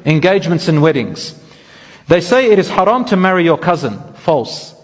engagements and weddings. They say it is haram to marry your cousin. False.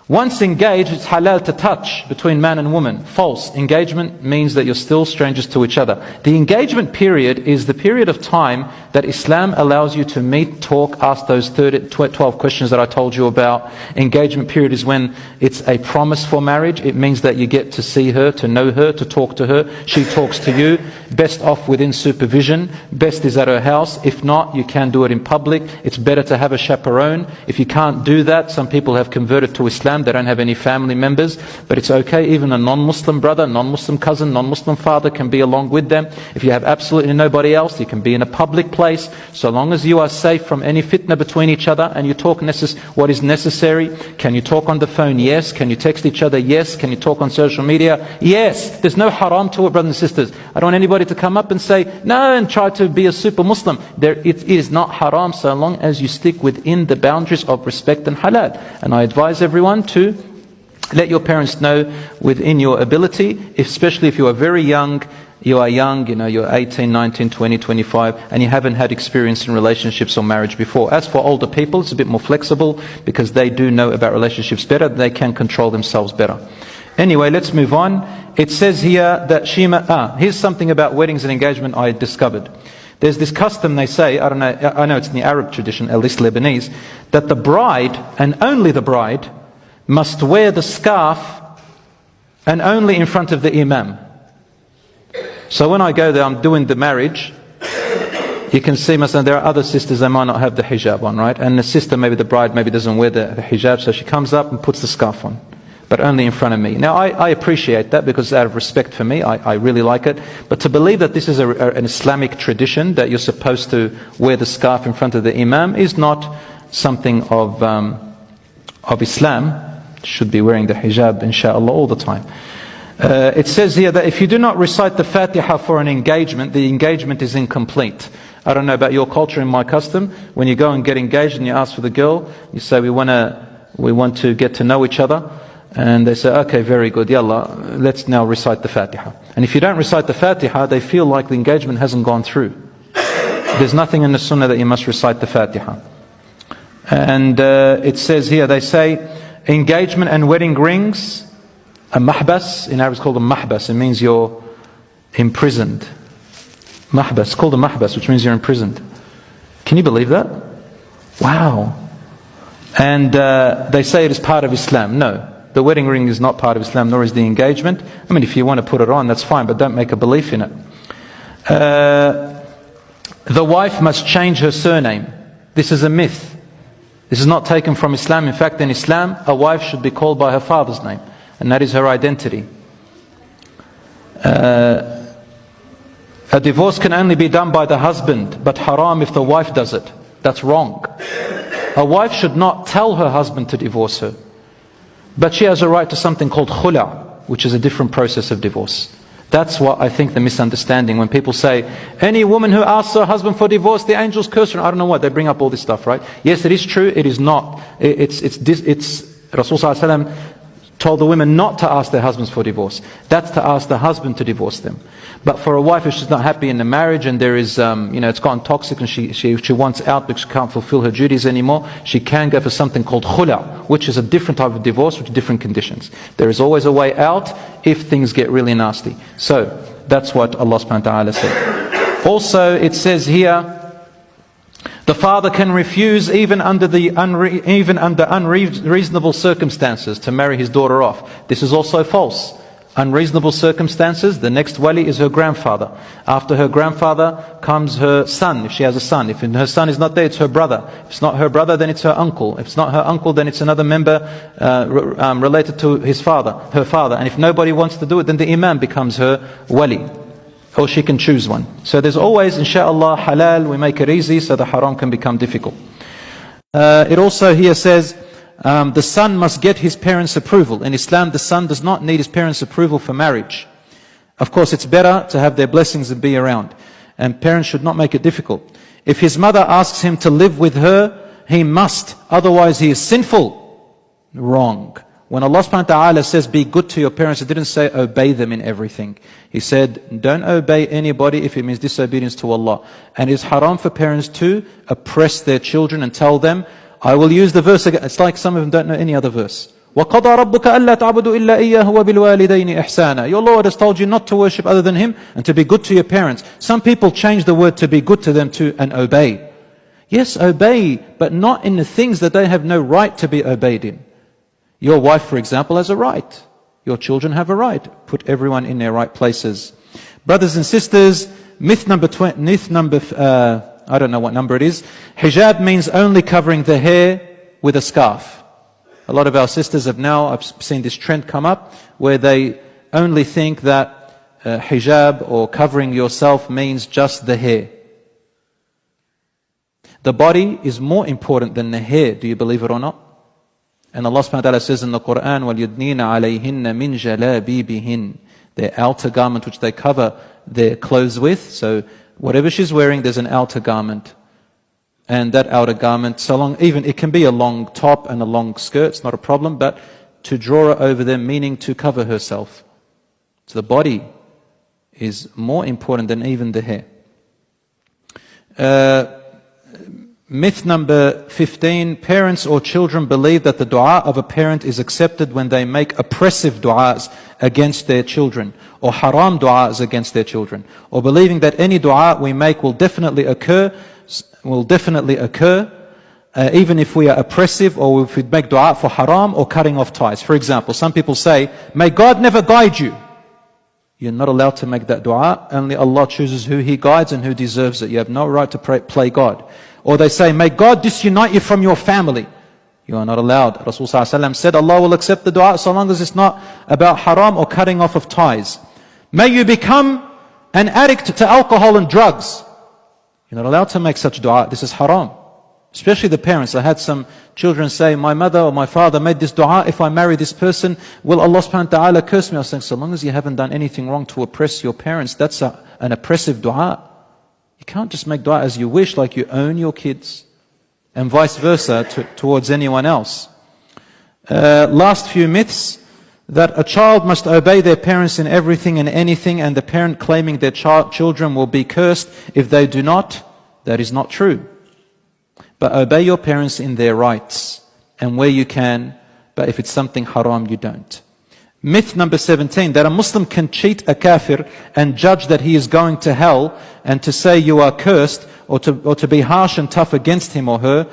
Once engaged, it's halal to touch between man and woman. False. Engagement means that you're still strangers to each other. The engagement period is the period of time that Islam allows you to meet, talk, ask those 12 questions that I told you about. Engagement period is when it's a promise for marriage. It means that you get to see her, to know her, to talk to her. She talks to you. Best off within supervision. Best is at her house. If not, you can do it in public. It's better to have a chaperone. If you can't do that, some people have converted to Islam. They don't have any family members, but it's okay. Even a non-Muslim brother, non-Muslim cousin, non-Muslim father can be along with them. If you have absolutely nobody else, you can be in a public place. So long as you are safe from any fitna between each other and you talk what is necessary. Can you talk on the phone? Yes. Can you text each other? Yes. Can you talk on social media? Yes. There's no haram to it, brothers and sisters. I don't want anybody to come up and say, no, and try to be a super Muslim. It is not haram so long as you stick within the boundaries of respect and halal. And I advise everyone to let your parents know within your ability, especially if you are very young, you're 18, 19, 20, 25, and you haven't had experience in relationships or marriage before. As for older people, it's a bit more flexible because they do know about relationships better, they can control themselves better. Anyway, let's move on. It says here that here's something about weddings and engagement I discovered. There's this custom, they say, I know it's in the Arab tradition, at least Lebanese, that the bride, and only the bride, must wear the scarf and only in front of the imam. So when I go there, I'm doing the marriage, you can see, there are other sisters, they might not have the hijab on, right? And the sister, maybe the bride, maybe doesn't wear the hijab, so she comes up and puts the scarf on, but only in front of me. Now, I appreciate that because out of respect for me, I really like it. But to believe that this is an Islamic tradition, that you're supposed to wear the scarf in front of the imam, is not something of Islam. Should be wearing the hijab, inshallah, all the time. It says here that if you do not recite the Fatiha for an engagement, the engagement is incomplete. I don't know about your culture and my custom. When you go and get engaged and you ask for the girl, you say, we want to get to know each other. And they say, okay, very good, yalla, let's now recite the Fatiha. And if you don't recite the Fatiha, they feel like the engagement hasn't gone through. There's nothing in the Sunnah that you must recite the Fatiha. And it says here, they say, engagement and wedding rings, a mahbas, in Arabic it's called a mahbas, it means you're imprisoned. Mahbas, it's called a mahbas, which means you're imprisoned. Can you believe that? Wow. And they say it is part of Islam. No, the wedding ring is not part of Islam, nor is the engagement. I mean, if you want to put it on, that's fine, but don't make a belief in it. The wife must change her surname. This is a myth. This is not taken from Islam. In fact, in Islam, a wife should be called by her father's name, and that is her identity. A divorce can only be done by the husband, but haram if the wife does it. That's wrong. A wife should not tell her husband to divorce her, but she has a right to something called khula, which is a different process of divorce. That's what I think the misunderstanding, when people say, any woman who asks her husband for divorce, the angels curse her. I don't know what, they bring up all this stuff, right? Yes, it is true, it is not. It's Rasul ﷺ told the women not to ask their husbands for divorce. That's to ask the husband to divorce them. But for a wife, if she's not happy in the marriage and there is, it's gotten toxic and she wants out because she can't fulfill her duties anymore, she can go for something called khula, which is a different type of divorce with different conditions. There is always a way out if things get really nasty. So, that's what Allah subhanahu wa ta'ala said. Also, it says here, the father can refuse even under unreasonable circumstances to marry his daughter off. This is also false. Unreasonable circumstances, the next wali is her grandfather. After her grandfather comes her son, if she has a son. If her son is not there, it's her brother. If it's not her brother, then it's her uncle. If it's not her uncle, then it's another member related to her father. And if nobody wants to do it, then the imam becomes her wali. Or she can choose one. So there's always, inshallah, halal, we make it easy so the haram can become difficult. It also here says, the son must get his parents' approval. In Islam, the son does not need his parents' approval for marriage. Of course, it's better to have their blessings and be around. And parents should not make it difficult. If his mother asks him to live with her, he must. Otherwise, he is sinful. Wrong. When Allah subhanahu wa ta'ala says be good to your parents, He didn't say obey them in everything. He said don't obey anybody if it means disobedience to Allah. And it's haram for parents to oppress their children and tell them, I will use the verse again. It's like some of them don't know any other verse. وَقَضَى رَبُّكَ أَلَّا تَعْبُدُوا إِلَّا إِيَّاهُ وَبِالْوَالِدَيْنِ إِحْسَانًا. Your Lord has told you not to worship other than Him and to be good to your parents. Some people change the word to be good to them to and obey. Yes, obey, but not in the things that they have no right to be obeyed in. Your wife, for example, has a right. Your children have a right. Put everyone in their right places. Brothers and sisters, myth number, I don't know what number it is. Hijab means only covering the hair with a scarf. A lot of our sisters have now, I've seen this trend come up, where they only think that hijab or covering yourself means just the hair. The body is more important than the hair, do you believe it or not? And Allah subhanahu wa ta'ala says in the Quran, وَلْيُدْنِينَ عَلَيْهِنَّ مِنْ جَلَابِيبِهِنَّ. Their outer garment which they cover their clothes with. So whatever she's wearing, there's an outer garment. And that outer garment, so long, even it can be a long top and a long skirt, it's not a problem, but to draw her over them, meaning to cover herself. So the body is more important than even the hair. Myth number 15, parents or children believe that the dua of a parent is accepted when they make oppressive du'as against their children, or haram du'as against their children, or believing that any dua we make will definitely occur, even if we are oppressive or if we make dua for haram or cutting off ties. For example, some people say, may God never guide you. You're not allowed to make that dua. Only Allah chooses who He guides and who deserves it. You have no right to play God. Or they say, may God disunite you from your family. You are not allowed. Rasulullah ﷺ said, Allah will accept the dua so long as it's not about haram or cutting off of ties. May you become an addict to alcohol and drugs. You're not allowed to make such dua. This is haram. Especially the parents. I had some children say, my mother or my father made this dua, if I marry this person, will Allah subhanahu wa ta'ala curse me? I was saying, so long as you haven't done anything wrong to oppress your parents, that's an oppressive dua. You can't just make dua as you wish, like you own your kids. And vice versa towards anyone else. Last few myths. That a child must obey their parents in everything and anything, and the parent claiming their children will be cursed if they do not. That is not true. But obey your parents in their rights and where you can, but if it's something haram, you don't. Myth number 17, that a Muslim can cheat a kafir and judge that he is going to hell, and to say you are cursed, or to be harsh and tough against him or her.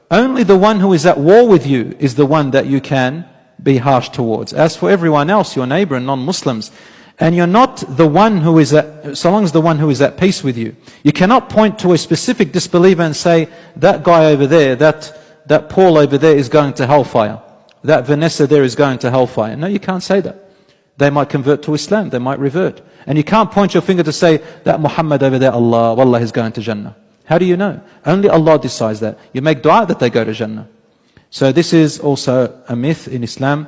Only the one who is at war with you is the one that you can be harsh towards. As for everyone else, your neighbor and non-Muslims, and you're not the one who is so long as the one who is at peace with you. You cannot point to a specific disbeliever and say, that guy over there, that Paul over there is going to hellfire. That Vanessa there is going to hellfire. No, you can't say that. They might convert to Islam, they might revert. And you can't point your finger to say, that Muhammad over there, Wallah, is going to Jannah. How do you know? Only Allah decides that. You make dua that they go to Jannah. So this is also a myth in Islam.